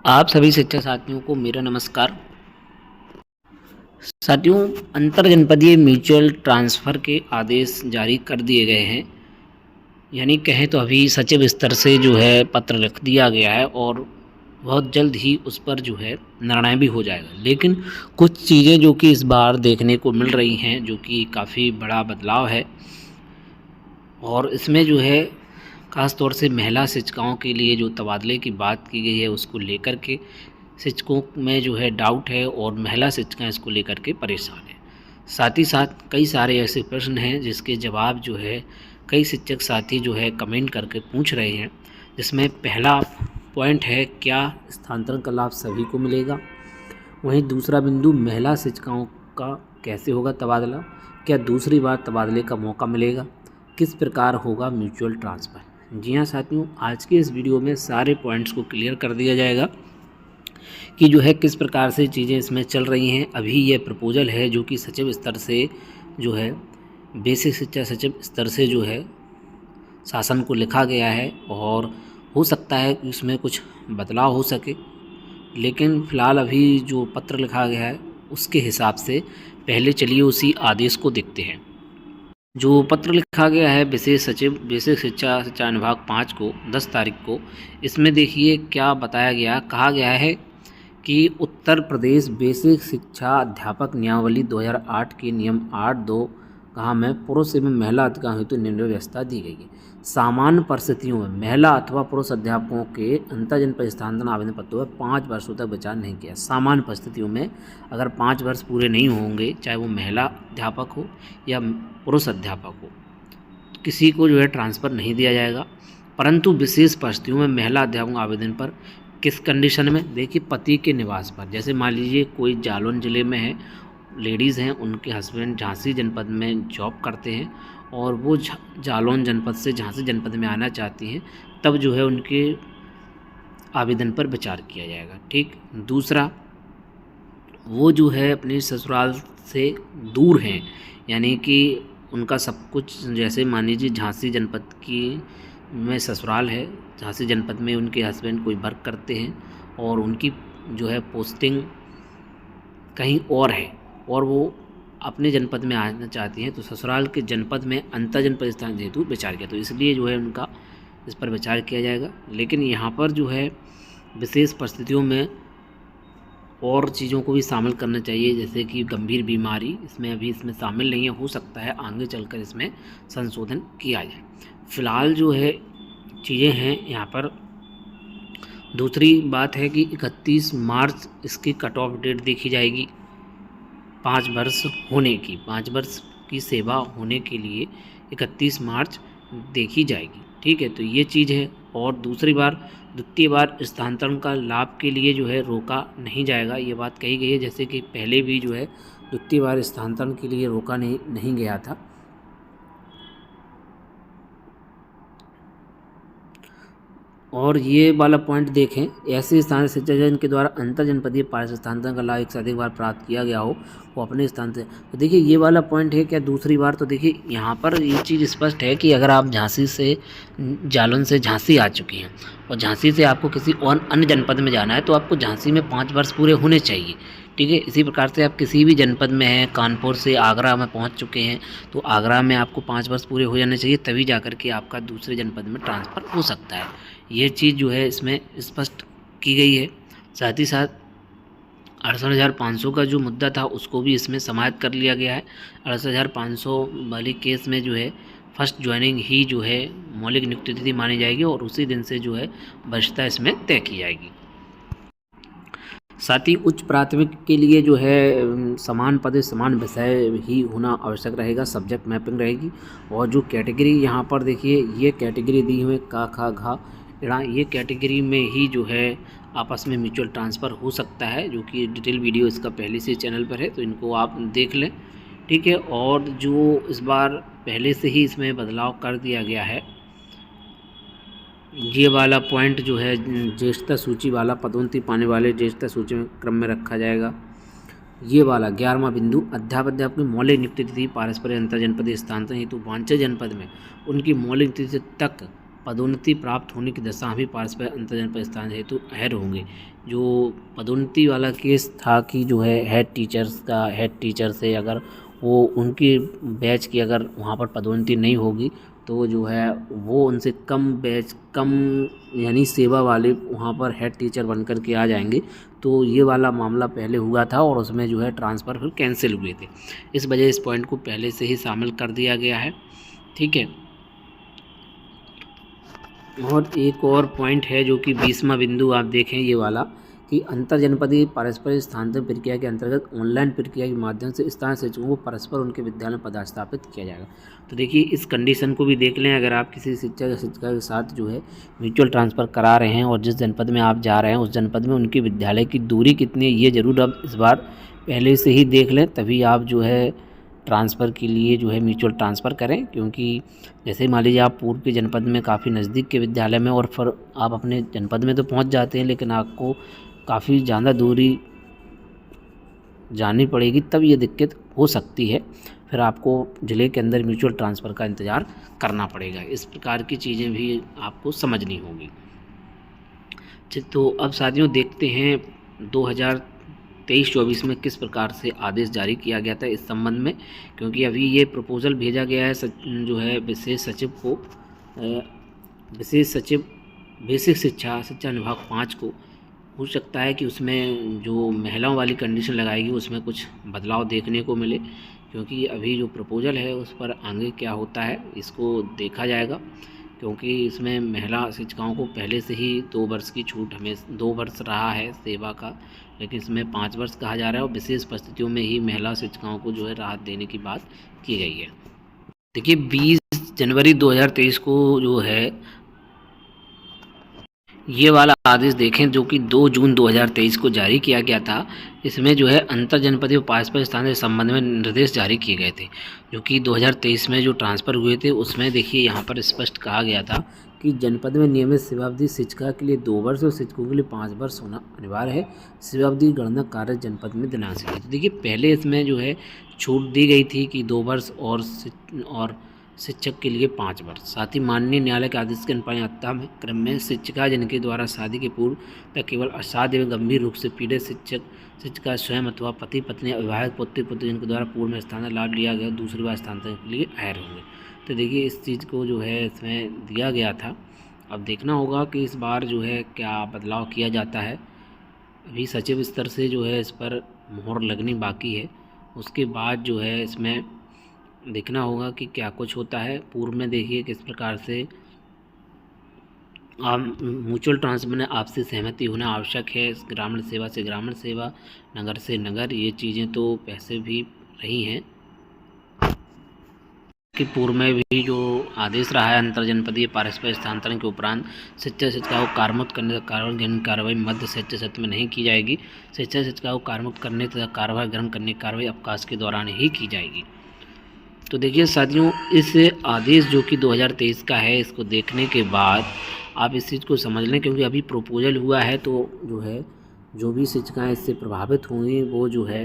आप सभी शिक्षक साथियों को मेरा नमस्कार। साथियों, अंतर जनपदीय म्यूचुअल ट्रांसफ़र के आदेश जारी कर दिए गए हैं। यानी कहें तो अभी सचिव स्तर से जो है पत्र लिख दिया गया है और बहुत जल्द ही उस पर जो है निर्णय भी हो जाएगा। लेकिन कुछ चीज़ें जो कि इस बार देखने को मिल रही हैं, जो कि काफ़ी बड़ा बदलाव है और इसमें जो है ख़ास तौर से महिला शिक्षिकाओं के लिए जो तबादले की बात की गई है उसको लेकर के शिक्षकों में जो है डाउट है और महिला शिक्षिका इसको लेकर के परेशान है। साथ ही साथ कई सारे ऐसे प्रश्न हैं जिसके जवाब जो है कई शिक्षक साथी जो है कमेंट करके पूछ रहे हैं। जिसमें पहला पॉइंट है, क्या स्थानांतरण का लाभ सभी को मिलेगा? वहीं दूसरा बिंदु, महिला शिक्षिकाओं का कैसे होगा तबादला? क्या दूसरी बार तबादले का मौका मिलेगा? किस प्रकार होगा म्यूचुअल ट्रांसफ़र? जी हाँ साथियों, आज के इस वीडियो में सारे पॉइंट्स को क्लियर कर दिया जाएगा कि जो है किस प्रकार से चीज़ें इसमें चल रही हैं। अभी ये प्रपोजल है जो कि सचिव स्तर से जो है बेसिक शिक्षा सचिव स्तर से जो है शासन को लिखा गया है और हो सकता है कि उसमें कुछ बदलाव हो सके। लेकिन फ़िलहाल अभी जो पत्र लिखा गया है उसके हिसाब से पहले चलिए उसी आदेश को देखते हैं। जो पत्र लिखा गया है विशेष सचिव बेसिक शिक्षा शिक्षा विभाग 5 को 10 तारीख को, इसमें देखिए क्या बताया गया। कहा गया है कि उत्तर प्रदेश बेसिक शिक्षा अध्यापक नियमावली 2008 के नियम 8(2) में पुरुष एवं महिला अधिकारियों हेतु निम्न व्यवस्था दी गई है। सामान्य परिस्थितियों में महिला अथवा पुरुष अध्यापकों के अंतर जनपद स्थानांतरण आवेदन पत्रों पर 5 वर्षों तक विचार नहीं किया। सामान्य परिस्थितियों में अगर 5 वर्ष पूरे नहीं होंगे, चाहे वो महिला अध्यापक हो या पुरुष अध्यापक हो, किसी को जो है ट्रांसफ़र नहीं दिया जाएगा। परंतु विशेष परिस्थितियों में महिला अध्यापक आवेदन पर किस कंडीशन में, देखिए पति के निवास पर, जैसे मान लीजिए कोई जालौन ज़िले में है, लेडीज़ हैं, उनके हस्बैंड झांसी जनपद में जॉब करते हैं और वो जालौन जनपद से झांसी जनपद में आना चाहती हैं, तब जो है उनके आवेदन पर विचार किया जाएगा। ठीक। दूसरा, वो जो है अपने ससुराल से दूर हैं, यानी कि उनका सब कुछ, जैसे मान लीजिए झांसी जनपद की में ससुराल है, झांसी जनपद में उनके हस्बैंड कोई वर्क करते हैं और उनकी जो है पोस्टिंग कहीं और है और वो अपने जनपद में आना चाहती हैं, तो ससुराल के जनपद में अंतर जनपद स्थान हेतु विचार किया, तो इसलिए जो है उनका इस पर विचार किया जाएगा। लेकिन यहाँ पर जो है विशेष परिस्थितियों में और चीज़ों को भी शामिल करना चाहिए, जैसे कि गंभीर बीमारी इसमें शामिल नहीं है। हो सकता है आगे चलकर इसमें संशोधन किया जाए। फ़िलहाल जो है चीज़ें हैं यहाँ पर। दूसरी बात है कि 31 मार्च इसकी कट ऑफ डेट देखी जाएगी 5 वर्ष होने की। 5 वर्ष की सेवा होने के लिए 31 मार्च देखी जाएगी। ठीक है, तो ये चीज़ है। और द्वितीय बार स्थानांतरण का लाभ के लिए जो है रोका नहीं जाएगा, ये बात कही गई है। जैसे कि पहले भी जो है द्वितीय बार स्थानांतरण के लिए रोका नहीं गया था। और ये वाला पॉइंट देखें, ऐसे स्थानीय शिक्षा जिनके द्वारा अंतर जनपदीय पार्षद स्थानांतरण का लाभ एक से अधिक बार प्राप्त किया गया हो, वो अपने स्थान से, तो देखिए ये वाला पॉइंट है क्या दूसरी बार। तो देखिए यहाँ पर ये चीज़ स्पष्ट है कि अगर आप झांसी से जालौन से झांसी आ चुकी हैं और झांसी से आपको किसी और अन्य जनपद में जाना है, तो आपको झांसी में 5 वर्ष पूरे होने चाहिए। ठीक है, इसी प्रकार से आप किसी भी जनपद में हैं, कानपुर से आगरा में पहुंच चुके हैं, तो आगरा में आपको 5 वर्ष पूरे हो जाने चाहिए, तभी जाकर के आपका दूसरे जनपद में ट्रांसफ़र हो सकता है। ये चीज़ जो है इसमें स्पष्ट की गई है। साथ ही साथ 68,500 का जो मुद्दा था उसको भी इसमें समाहित कर लिया गया है। 68,500 वाले केस में जो है फर्स्ट ज्वाइनिंग ही जो है मौलिक नियुक्ति तिथि मानी जाएगी और उसी दिन से जो है वरिष्ठता इसमें तय की जाएगी। साथ ही उच्च प्राथमिक के लिए जो है समान पद समान विषय ही होना आवश्यक रहेगा, सब्जेक्ट मैपिंग रहेगी। और जो कैटेगरी यहाँ पर देखिए, ये कैटेगरी दी हुई का खा घा इड़ा, ये कैटेगरी में ही जो है आपस में म्यूचुअल ट्रांसफ़र हो सकता है, जो कि डिटेल वीडियो इसका पहले से चैनल पर है, तो इनको आप देख लें। ठीक है। और जो इस बार पहले से ही इसमें बदलाव कर दिया गया है, ये वाला पॉइंट जो है ज्येष्ठता सूची वाला, पदोन्नति पाने वाले ज्येष्ठता सूची में क्रम में रखा जाएगा। ये वाला 11वां बिंदु, अध्यापक की मौलिक नियुक्ति तिथि पारस्परिक अंतर जनपदीय स्थानांतरण हेतु वांछित जनपद में उनकी मौलिक तिथि तक पदोन्नति प्राप्त होने की दशा भी पारस्परिक अंतर्जनपद स्थान हेतु अहर होंगे। जो पदोन्नति वाला केस था कि जो है हेड टीचर से अगर वो उनकी बैच की अगर वहाँ पर पदोन्नति नहीं होगी तो जो है वो उनसे कम यानी सेवा वाले वहाँ पर हेड टीचर बन कर के आ जाएंगे। तो ये वाला मामला पहले हुआ था और उसमें जो है ट्रांसफ़र फिर कैंसिल हुए थे। इस वजह इस पॉइंट को पहले से ही शामिल कर दिया गया है। ठीक है, और एक और पॉइंट है जो कि 20वां बिंदु आप देखें ये वाला कि अंतरजनपदीय पारस्परिक स्थानांतरण प्रक्रिया के अंतर्गत ऑनलाइन प्रक्रिया के माध्यम से स्थानीय शिक्षकों को परस्पर उनके विद्यालय में पदस्थापित किया जाएगा। तो देखिए इस कंडीशन को भी देख लें। अगर आप किसी शिक्षक या शिक्षिका के साथ जो है म्यूचुअल ट्रांसफ़र करा रहे हैं और जिस जनपद में आप जा रहे हैं उस जनपद में उनके विद्यालय की दूरी कितनी है ये ज़रूर आप इस बार पहले से ही देख लें, तभी आप जो है ट्रांसफ़र के लिए जो है म्यूचुअल ट्रांसफ़र करें। क्योंकि जैसे मान लीजिए आप पूर्व के जनपद में काफ़ी नज़दीक के विद्यालय में और फिर आप अपने जनपद में तो पहुंच जाते हैं लेकिन आपको काफ़ी ज़्यादा दूरी जानी पड़ेगी, तब ये दिक्कत हो सकती है। फिर आपको ज़िले के अंदर म्यूचुअल ट्रांसफ़र का इंतज़ार करना पड़ेगा। इस प्रकार की चीज़ें भी आपको समझनी होगी। तो अब साथियों देखते हैं 2023-24 में किस प्रकार से आदेश जारी किया गया था इस संबंध में, क्योंकि अभी ये प्रपोज़ल भेजा गया है जो है विशेष सचिव को, विशेष सचिव बेसिक शिक्षा विभाग 5 को। हो सकता है कि उसमें जो महिलाओं वाली कंडीशन लगाएगी उसमें कुछ बदलाव देखने को मिले, क्योंकि अभी जो प्रपोज़ल है उस पर आगे क्या होता है इसको देखा जाएगा। क्योंकि इसमें महिला शिक्षिकाओं को पहले से ही 2 वर्ष की छूट हमें 2 वर्ष रहा है सेवा का, लेकिन इसमें 5 वर्ष कहा जा रहा है और विशेष परिस्थितियों में ही महिला शिक्षिकाओं को जो है राहत देने की बात की गई है। देखिए 20 जनवरी 2023 को जो है ये वाला आदेश देखें जो कि 2 जून 2023 को जारी किया गया था। इसमें जो है अंतर जनपदीय पारस्परिक स्थान के संबंध में निर्देश जारी किए गए थे, जो कि 2023 में जो ट्रांसफ़र हुए थे उसमें देखिए यहाँ पर स्पष्ट कहा गया था कि जनपद में नियमित सेवावधि शिक्षिका के लिए 2 वर्ष और शिक्षकों के लिए 5 वर्ष होना अनिवार्य है। सेवावधि गणना कार्य जनपद में दिनांक से। तो देखिए पहले इसमें जो है छूट दी गई थी कि 2 वर्ष और शिक्षक के लिए 5 वर्ष। साथ ही माननीय न्यायालय के आदेश के अनुपालन क्रम में शिक्षिका जिनके द्वारा शादी के पूर्व तक केवल असाध्य एवं गंभीर रूप से पीड़ित शिक्षिका स्वयं अथवा पति पत्नी अविवाहित पुत्र पुत्री जिनके द्वारा पूर्व में स्थानांतरण लाभ लिया गया दूसरी बार स्थानांतरण के लिए अहर होंगे। तो देखिए इस चीज़ को जो है इसमें दिया गया था। अब देखना होगा कि इस बार जो है क्या बदलाव किया जाता है। अभी सचिव स्तर से जो है इस पर मोहर लगनी बाकी है, उसके बाद जो है इसमें देखना होगा कि क्या कुछ होता है। पूर्व में देखिए किस प्रकार से म्यूचुअल ट्रांसफ़र में आपसी सहमति होना आवश्यक है। ग्रामीण सेवा से ग्रामीण सेवा, नगर से नगर, ये चीज़ें तो पैसे भी रही हैं कि पूर्व में भी जो आदेश रहा है अंतर जनपदीय पारस्परिक स्थानांतरण के उपरांत शिक्षक शिक्षिका को कारमुक्त करने तक कार्रवाई मध्य शिक्षा सत्र में नहीं की जाएगी। शिक्षक शिक्षिका को कारमुक्त करने तथा कार्रवाई ग्रहण करने की कार्रवाई अवकाश के दौरान ही की जाएगी। तो देखिए साथियों इस आदेश जो कि 2023 का है इसको देखने के बाद आप इस चीज़ को समझ लें, क्योंकि अभी प्रपोजल हुआ है तो जो है जो भी शिक्षिकाएँ इससे प्रभावित होंगी वो जो है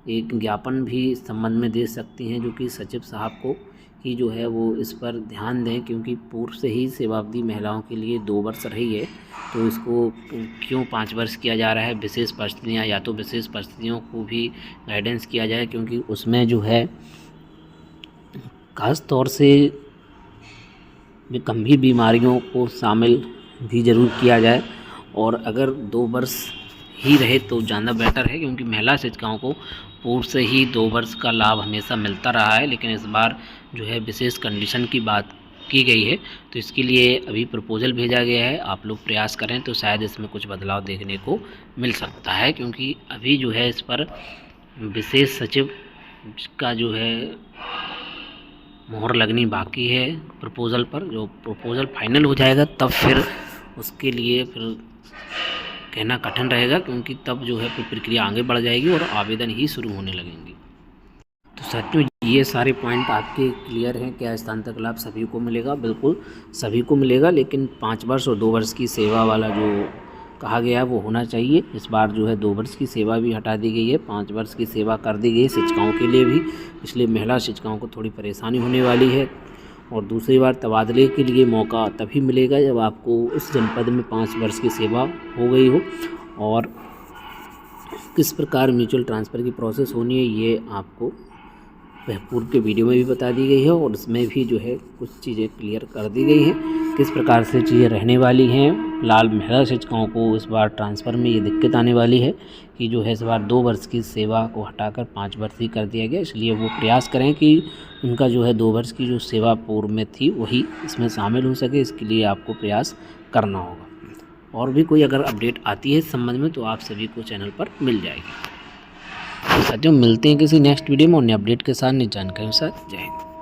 एक ज्ञापन भी इस संबंध में दे सकती हैं, जो कि सचिव साहब को कि जो है वो इस पर ध्यान दें। क्योंकि पूर्व से ही सेवावधि महिलाओं के लिए 2 वर्ष रही है तो इसको क्यों 5 वर्ष किया जा रहा है। विशेष परिस्थितियाँ या तो विशेष परिस्थितियों को भी गाइडेंस किया जाए, क्योंकि उसमें जो है खास तौर से गंभीर बीमारियों को शामिल भी ज़रूर किया जाए। और अगर 2 वर्ष ही रहे तो ज़्यादा बेटर है, क्योंकि महिला शिक्षिकाओं को पूर्व से ही 2 वर्ष का लाभ हमेशा मिलता रहा है, लेकिन इस बार जो है विशेष कंडीशन की बात की गई है। तो इसके लिए अभी प्रपोजल भेजा गया है, आप लोग प्रयास करें तो शायद इसमें कुछ बदलाव देखने को मिल सकता है। क्योंकि अभी जो है इस पर विशेष सचिव का जो है मोहर लगनी बाकी है प्रपोज़ल पर। जो प्रपोज़ल फाइनल हो जाएगा तब फिर उसके लिए फिर कहना कठिन रहेगा, क्योंकि तब जो है फिर प्रक्रिया आगे बढ़ जाएगी और आवेदन ही शुरू होने लगेंगे। तो साथियों ये सारे पॉइंट आपके क्लियर हैं। क्या स्थानांतरण लाभ सभी को मिलेगा? बिल्कुल सभी को मिलेगा, लेकिन 5 वर्ष और 2 वर्ष की सेवा वाला जो कहा गया है वो होना चाहिए। इस बार जो है 2 वर्ष की सेवा भी हटा दी गई है, 5 वर्ष की सेवा कर दी गई है शिक्षिकाओं के लिए भी, इसलिए महिला शिक्षिकाओं को थोड़ी परेशानी होने वाली है। और दूसरी बार तबादले के लिए मौका तभी मिलेगा जब आपको उस जनपद में 5 वर्ष की सेवा हो गई हो। और किस प्रकार म्यूचुअल ट्रांसफ़र की प्रोसेस होनी है ये आपको पूर्व के वीडियो में भी बता दी गई है, और उसमें भी जो है कुछ चीज़ें क्लियर कर दी गई हैं किस प्रकार से चीज़ें रहने वाली हैं। फिलहाल महिला शिक्षकों को इस बार ट्रांसफ़र में ये दिक्कत आने वाली है कि जो है इस बार 2 वर्ष की सेवा को हटाकर 5 वर्ष ही कर दिया गया, इसलिए वो प्रयास करें कि उनका जो है 2 वर्ष की जो सेवा पूर्व में थी वही इसमें शामिल हो सके। इसके लिए आपको प्रयास करना होगा। और भी कोई अगर अपडेट आती है इस संबंध में तो आप सभी को चैनल पर मिल जाएगी। साथियों, मिलते हैं किसी नेक्स्ट वीडियो में और नए अपडेट के साथ, नई जानकारी के साथ। जय हिंद।